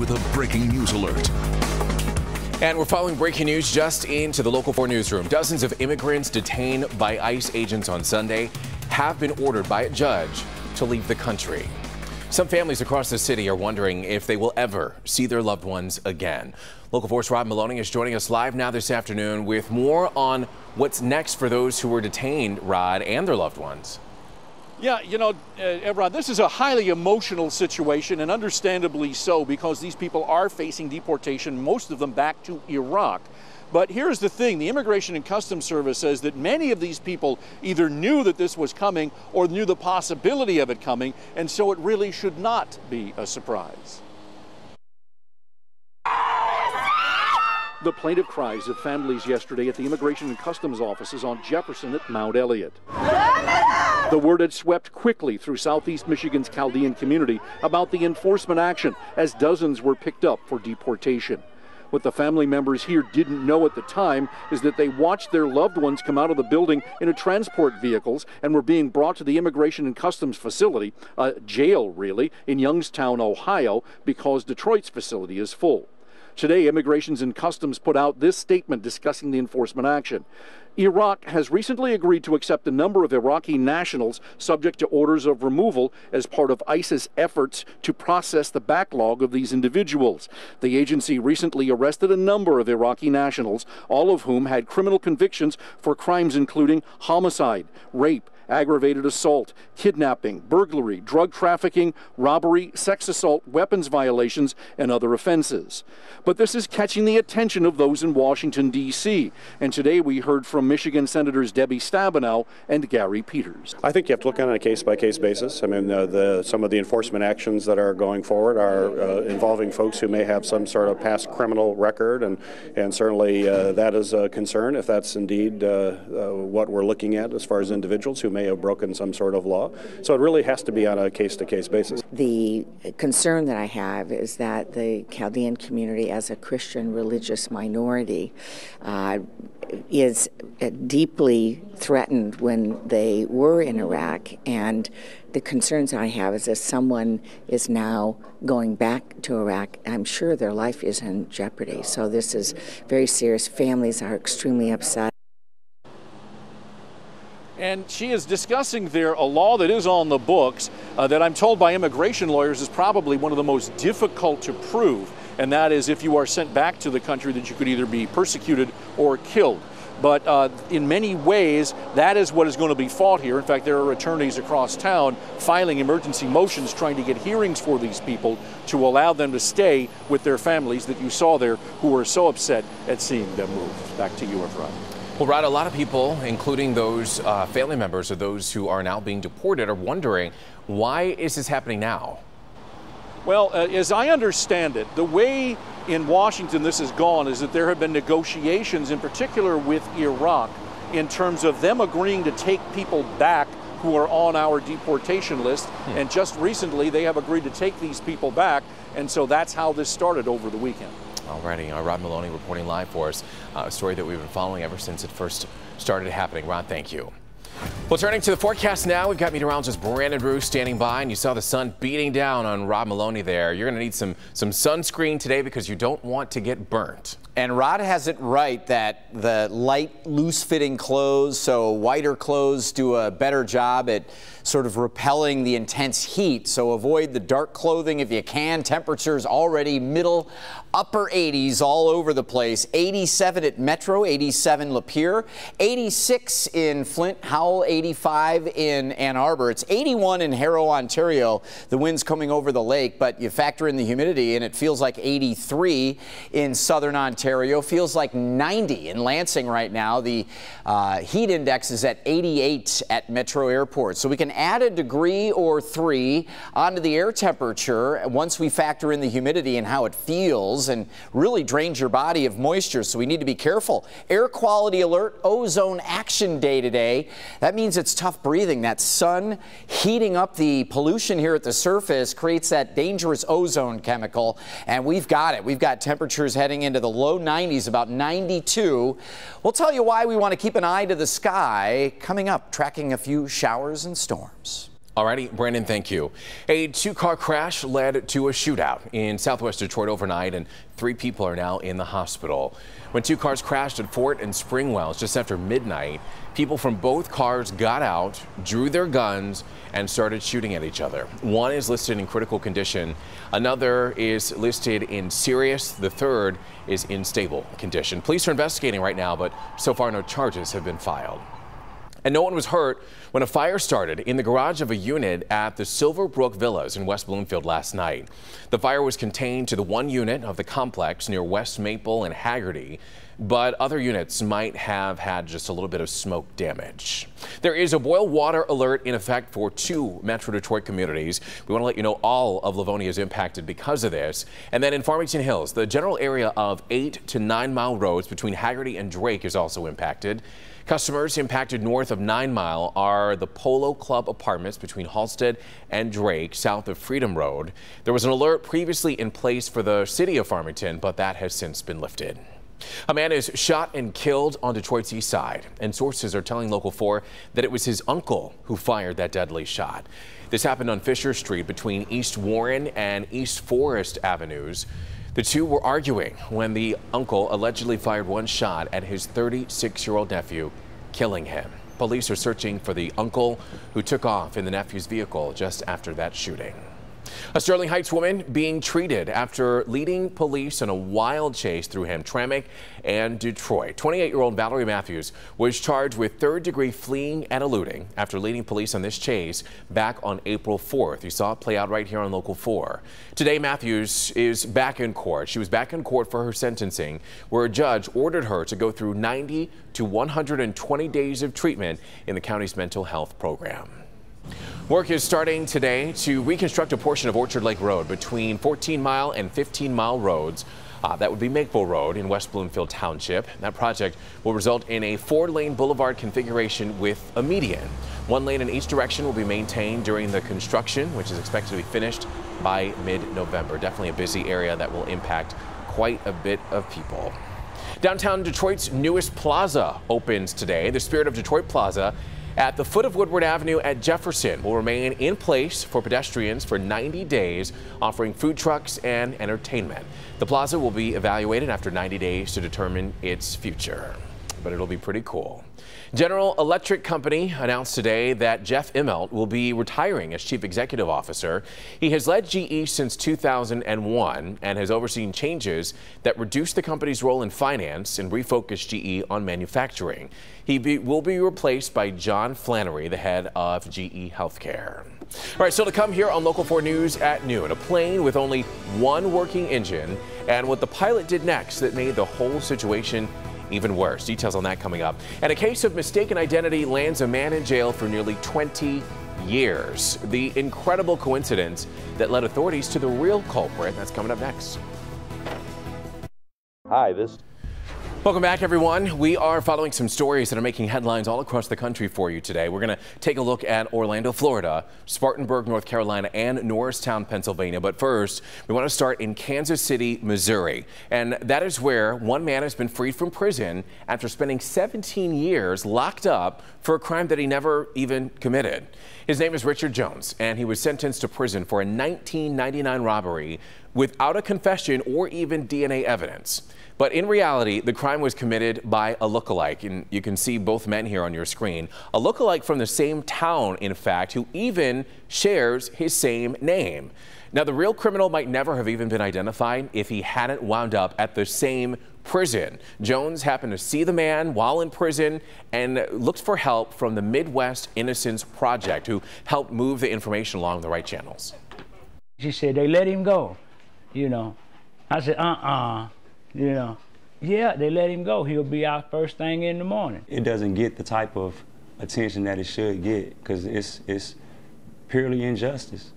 with a breaking news alert. And we're following breaking news just into the Local 4 newsroom. Dozens of immigrants detained by ICE agents on Sunday have been ordered by a judge to leave the country. Some families across the city are wondering if they will ever see their loved ones again. Local 4's Rod Maloney is joining us live now this afternoon with more on what's next for those who were detained, Rod, and their loved ones. Yeah, you know, Rod, this is a highly emotional situation, and understandably so, because these people are facing deportation, most of them back to Iraq. But here's the thing, the Immigration and Customs Service says that many of these people either knew that this was coming or knew the possibility of it coming, and so it really should not be a surprise. The plaintive cries of families yesterday at the Immigration and Customs offices on Jefferson at Mount Elliott. The word had swept quickly through southeast Michigan's Chaldean community about the enforcement action as dozens were picked up for deportation. What the family members here didn't know at the time is that they watched their loved ones come out of the building in transport vehicles and were being brought to the Immigration and Customs facility, a jail really, in Youngstown, Ohio, because Detroit's facility is full. Today, Immigration and Customs put out this statement discussing the enforcement action. Iraq has recently agreed to accept a number of Iraqi nationals subject to orders of removal as part of ICE's efforts to process the backlog of these individuals. The agency recently arrested a number of Iraqi nationals, all of whom had criminal convictions for crimes including homicide, rape, aggravated assault, kidnapping, burglary, drug trafficking, robbery, sex assault, weapons violations, and other offenses. But this is catching the attention of those in Washington, D.C. And today we heard from Michigan Senators Debbie Stabenow and Gary Peters. I think you have to look on a case-by-case basis. I mean, some of the enforcement actions that are going forward are involving folks who may have some sort of past criminal record, and certainly that is a concern if that's indeed what we're looking at as far as individuals who may have broken some sort of law. So it really has to be on a case-to-case basis. The concern that I have is that the Chaldean community as a Christian religious minority is deeply threatened when they were in Iraq, and the concerns I have is if someone is now going back to Iraq, I'm sure their life is in jeopardy. So this is very serious. Families are extremely upset. And she is discussing there a law that is on the books that I'm told by immigration lawyers is probably one of the most difficult to prove. And that is if you are sent back to the country that you could either be persecuted or killed. But in many ways, that is what is going to be fought here. In fact, there are attorneys across town filing emergency motions trying to get hearings for these people to allow them to stay with their families that you saw there who were so upset at seeing them move. Back to you, Efraim. Well, Rod, a lot of people, including those family members of those who are now being deported, are wondering, why is this happening now? Well, as I understand it, the way in Washington this has gone is that there have been negotiations, in particular with Iraq, in terms of them agreeing to take people back who are on our deportation list. And just recently, they have agreed to take these people back. And so that's how this started over the weekend. Alrighty, Rod Maloney reporting live for us, a story that we've been following ever since it first started happening. Rod, thank you. Well, turning to the forecast now, we've got meteorologist Brandon Bruce standing by, and you saw the sun beating down on Rod Maloney there. You're going to need some sunscreen today because you don't want to get burnt. And Rod has it right that the light, loose-fitting clothes, so whiter clothes, do a better job at sort of repelling the intense heat. So avoid the dark clothing if you can. Temperatures already middle, upper 80s all over the place. 87 at Metro, 87 Lapeer, 86 in Flint, Howell, 85 in Ann Arbor. It's 81 in Harrow, Ontario. The wind's coming over the lake, but you factor in the humidity and it feels like 83 in southern Ontario. Feels like 90 in Lansing right now. The heat index is at 88 at Metro Airport. So we can add a degree or 3 onto the air temperature once we factor in the humidity and how it feels, and really drains your body of moisture. So we need to be careful. Air quality alert, ozone action day today. That means it's tough breathing. That sun heating up the pollution here at the surface creates that dangerous ozone chemical, and we've got it. We've got temperatures heading into the low 90s, about 92. We'll tell you why we want to keep an eye to the sky coming up, tracking a few showers and storms. Alrighty, Brandon, thank you. A two-car crash led to a shootout in southwest Detroit overnight, and 3 people are now in the hospital. When 2 cars crashed at Fort and Springwells just after midnight, people from both cars got out, drew their guns, and started shooting at each other. One is listed in critical condition. Another is listed in serious. The third is in stable condition. Police are investigating right now, but so far no charges have been filed. And no one was hurt when a fire started in the garage of a unit at the Silverbrook Villas in West Bloomfield last night. The fire was contained to the one unit of the complex near West Maple and Haggerty, but other units might have had just a little bit of smoke damage. There is a boil water alert in effect for 2 Metro Detroit communities. We want to let you know all of Livonia is impacted because of this. And then in Farmington Hills, the general area of 8 to 9 Mile roads between Haggerty and Drake is also impacted. Customers impacted north of 9 Mile are the Polo Club apartments between Halstead and Drake, south of Freedom Road. There was an alert previously in place for the city of Farmington, but that has since been lifted. A man is shot and killed on Detroit's east side, and sources are telling Local 4 that it was his uncle who fired that deadly shot. This happened on Fisher Street between East Warren and East Forest Avenues. The two were arguing when the uncle allegedly fired one shot at his 36-year-old nephew, killing him. Police are searching for the uncle who took off in the nephew's vehicle just after that shooting. A Sterling Heights woman being treated after leading police on a wild chase through Hamtramck and Detroit. 28-year-old Valerie Matthews was charged with third-degree fleeing and eluding after leading police on this chase back on April 4th. You saw it play out right here on Local 4. Today, Matthews is back in court. She was back in court for her sentencing, where a judge ordered her to go through 90 to 120 days of treatment in the county's mental health program. Work is starting today to reconstruct a portion of Orchard Lake Road between 14 Mile and 15 Mile roads. That would be Maple Road in West Bloomfield Township. That project will result in a 4-lane boulevard configuration with a median. 1 lane in each direction will be maintained during the construction, which is expected to be finished by mid-November. Definitely a busy area that will impact quite a bit of people. Downtown Detroit's newest plaza opens today. The Spirit of Detroit Plaza at the foot of Woodward Avenue at Jefferson will remain in place for pedestrians for 90 days, offering food trucks and entertainment. The plaza will be evaluated after 90 days to determine its future, but it'll be pretty cool. General Electric Company announced today that Jeff Immelt will be retiring as Chief Executive Officer. He has led GE since 2001 and has overseen changes that reduce the company's role in finance and refocus GE on manufacturing. He will be replaced by John Flannery, the head of GE Healthcare. All right, still to come here on Local 4 News at noon. A plane with only one working engine and what the pilot did next that made the whole situation even worse. Details on that coming up. And a case of mistaken identity lands a man in jail for nearly 20 years. The incredible coincidence that led authorities to the real culprit. That's coming up next. Hi, Welcome back, everyone. We are following some stories that are making headlines all across the country for you today. We're going to take a look at Orlando, Florida, Spartanburg, North Carolina, and Norristown, Pennsylvania. But first, we want to start in Kansas City, Missouri. And that is where one man has been freed from prison after spending 17 years locked up for a crime that he never even committed. His name is Richard Jones, and he was sentenced to prison for a 1999 robbery without a confession or even DNA evidence. But in reality, the crime was committed by a lookalike, and you can see both men here on your screen. A lookalike from the same town, in fact, who even shares his same name. Now, the real criminal might never have even been identified if he hadn't wound up at the same prison. Jones happened to see the man while in prison and looked for help from the Midwest Innocence Project, who helped move the information along the right channels. She said, they let him go, you know. I said, you know, yeah, they let him go. He'll be out first thing in the morning. It doesn't get the type of attention that it should get because it's purely injustice.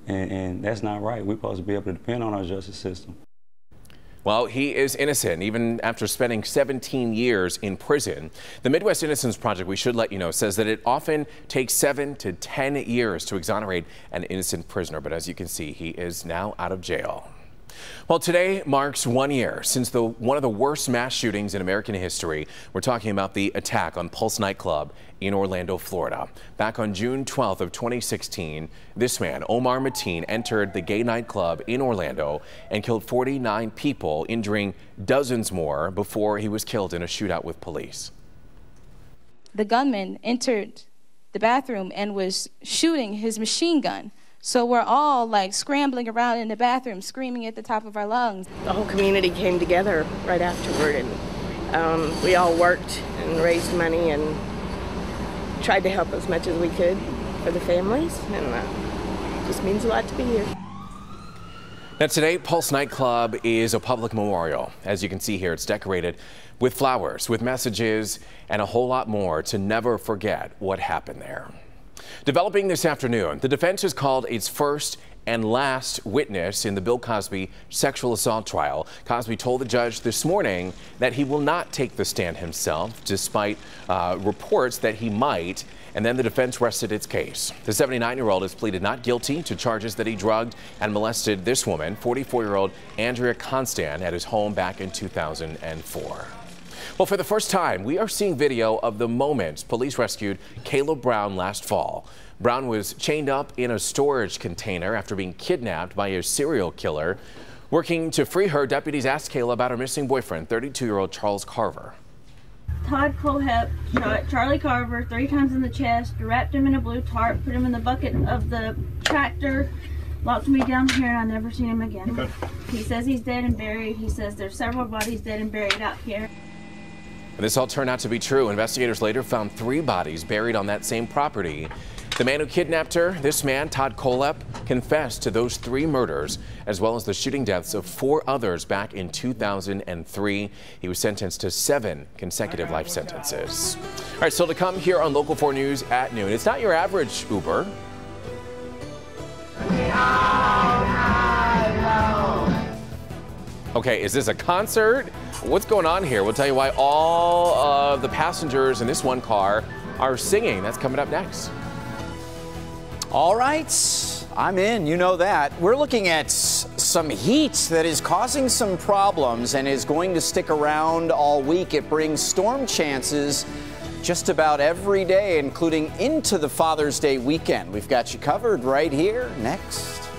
And that's not right. We're supposed to be able to depend on our justice system. Well, he is innocent, even after spending 17 years in prison. The Midwest Innocence Project, we should let you know, says that it often takes 7 to 10 years to exonerate an innocent prisoner. But as you can see, he is now out of jail. Well, today marks 1 year since one of the worst mass shootings in American history. We're talking about the attack on Pulse nightclub in Orlando, Florida. Back on June 12th of 2016, this man, Omar Mateen, entered the gay nightclub in Orlando and killed 49 people, injuring dozens more before he was killed in a shootout with police. The gunman entered the bathroom and was shooting his machine gun. So we're all like scrambling around in the bathroom, screaming at the top of our lungs. The whole community came together right afterward, and we all worked and raised money and tried to help as much as we could for the families, and it just means a lot to be here. Now today, Pulse nightclub is a public memorial. As you can see here, it's decorated with flowers, with messages, and a whole lot more to never forget what happened there. Developing this afternoon, the defense has called its first and last witness in the Bill Cosby sexual assault trial. Cosby told the judge this morning that he will not take the stand himself, despite reports that he might, and then the defense rested its case. The 79-year-old has pleaded not guilty to charges that he drugged and molested this woman, 44-year-old Andrea Constan, at his home back in 2004. Well, for the first time, we are seeing video of the moments police rescued Kayla Brown last fall. Brown was chained up in a storage container after being kidnapped by a serial killer. Working to free her, deputies asked Kayla about her missing boyfriend, 32-year-old Charles Carver. Todd Colehep shot Charlie Carver 3 times in the chest, wrapped him in a blue tarp, put him in the bucket of the tractor, locked me down here, and I've never seen him again. Okay. He says he's dead and buried. He says there's several bodies dead and buried out here. And this all turned out to be true. Investigators later found 3 bodies buried on that same property. The man who kidnapped her, this man, Todd Colehep, confessed to those 3 murders, as well as the shooting deaths of 4 others back in 2003. He was sentenced to 7 consecutive life sentences. All right, still to come here on Local 4 News at noon. It's not your average Uber. Okay, is this a concert? What's going on here? We'll tell you why all of the passengers in this one car are singing. That's coming up next. All right, I'm in, you know that. We're looking at some heat that is causing some problems and is going to stick around all week. It brings storm chances just about every day, including into the Father's Day weekend. We've got you covered right here next.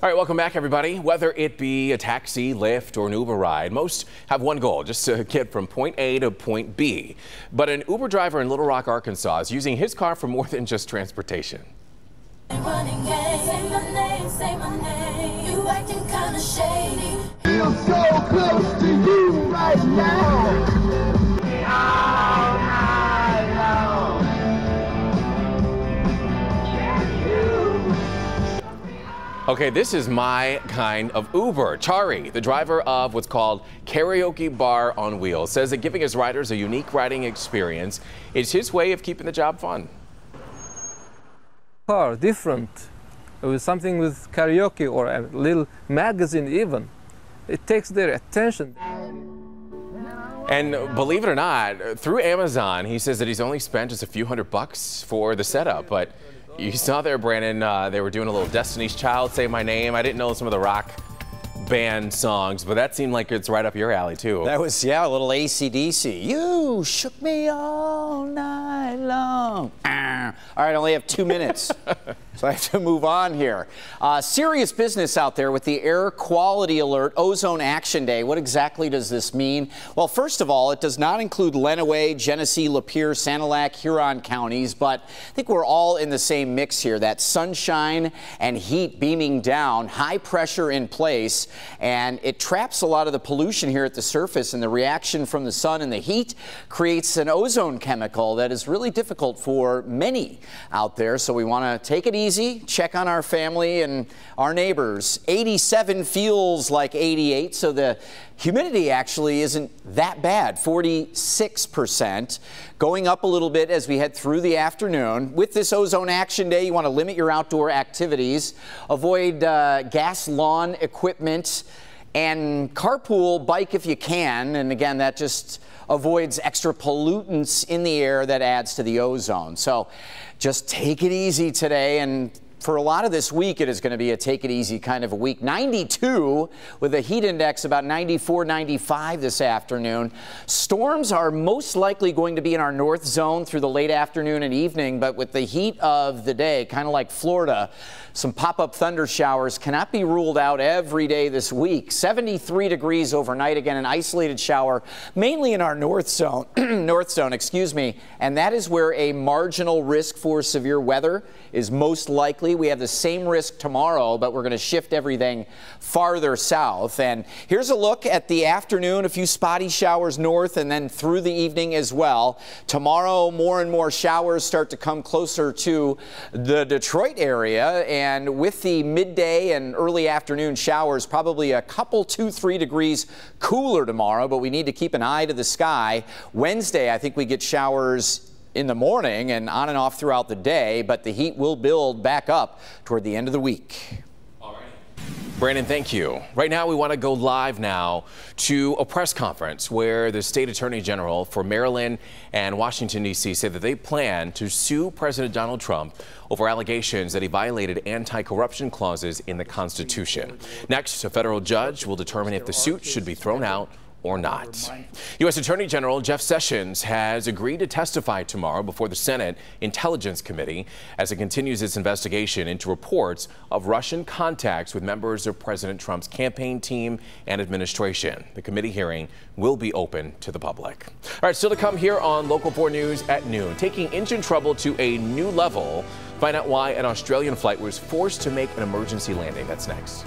All right, welcome back, everybody. Whether it be a taxi, Lyft, or an Uber ride, most have one goal, just to get from point A to point B. But an Uber driver in Little Rock, Arkansas is using his car for more than just transportation. Say my name, say my name. You acting kind of shady. Feel so close to you right now. Okay, this is my kind of Uber. Chari, the driver of what's called Karaoke Bar on Wheels, says that giving his riders a unique riding experience is his way of keeping the job fun. Car different, with something with karaoke or a little magazine even. It takes their attention. And believe it or not, through Amazon, he says that he's only spent just a few $100 for the setup, but you saw there, Brandon, they were doing a little Destiny's Child, Say My Name. I didn't know some of the rock band songs, but that seemed like it's right up your alley, too. That was, yeah, a little AC/DC. You shook me all night long. All right, I only have 2 minutes, so I have to move on here. Serious business out there with the air quality alert, Ozone Action Day. What exactly does this mean? Well, first of all, it does not include Lenawee, Genesee, Lapeer, Sanilac, Huron counties, but I think we're all in the same mix here. That sunshine and heat beaming down, high pressure in place, and it traps a lot of the pollution here at the surface, and the reaction from the sun and the heat creates an ozone chemical that is really difficult for many out there. So we want to take it easy, check on our family and our neighbors. 87 feels like 88, so the humidity actually isn't that bad, 46%, going up a little bit as we head through the afternoon. With this Ozone Action Day, you want to limit your outdoor activities, avoid gas lawn equipment, and carpool bike if you can. And again, that just avoids extra pollutants in the air that adds to the ozone. So just take it easy today and for a lot of this week, it is going to be a take it easy kind of a week. 92 with a heat index about 94, 95 this afternoon. Storms are most likely going to be in our north zone through the late afternoon and evening, but with the heat of the day, kind of like Florida, some pop-up thunder showers cannot be ruled out every day this week. 73 degrees overnight, again, an isolated shower, mainly in our north zone, and that is where a marginal risk for severe weather is most likely. We have the same risk tomorrow, but we're going to shift everything farther south. And here's a look at the afternoon, a few spotty showers north and then through the evening as well. Tomorrow, more and more showers start to come closer to the Detroit area, and with the midday and early afternoon showers, probably a couple 2-3 degrees cooler tomorrow, but we need to keep an eye to the sky. Wednesday, I think we get showers in the morning and on and off throughout the day, but the heat will build back up toward the end of the week. All right. Brandon, thank you. Right now, we want to go live now to a press conference where the state attorney general for Maryland and Washington, D.C. say that they plan to sue President Donald Trump over allegations that he violated anti-corruption clauses in the Constitution. Next, a federal judge will determine if the suit should be thrown out or not. U.S. Attorney General Jeff Sessions has agreed to testify tomorrow before the Senate Intelligence Committee as it continues its investigation into reports of Russian contacts with members of President Trump's campaign team and administration. The committee hearing will be open to the public. All right, still to come here on Local 4 News at noon. Taking engine trouble to a new level. Find out why an Australian flight was forced to make an emergency landing. That's next.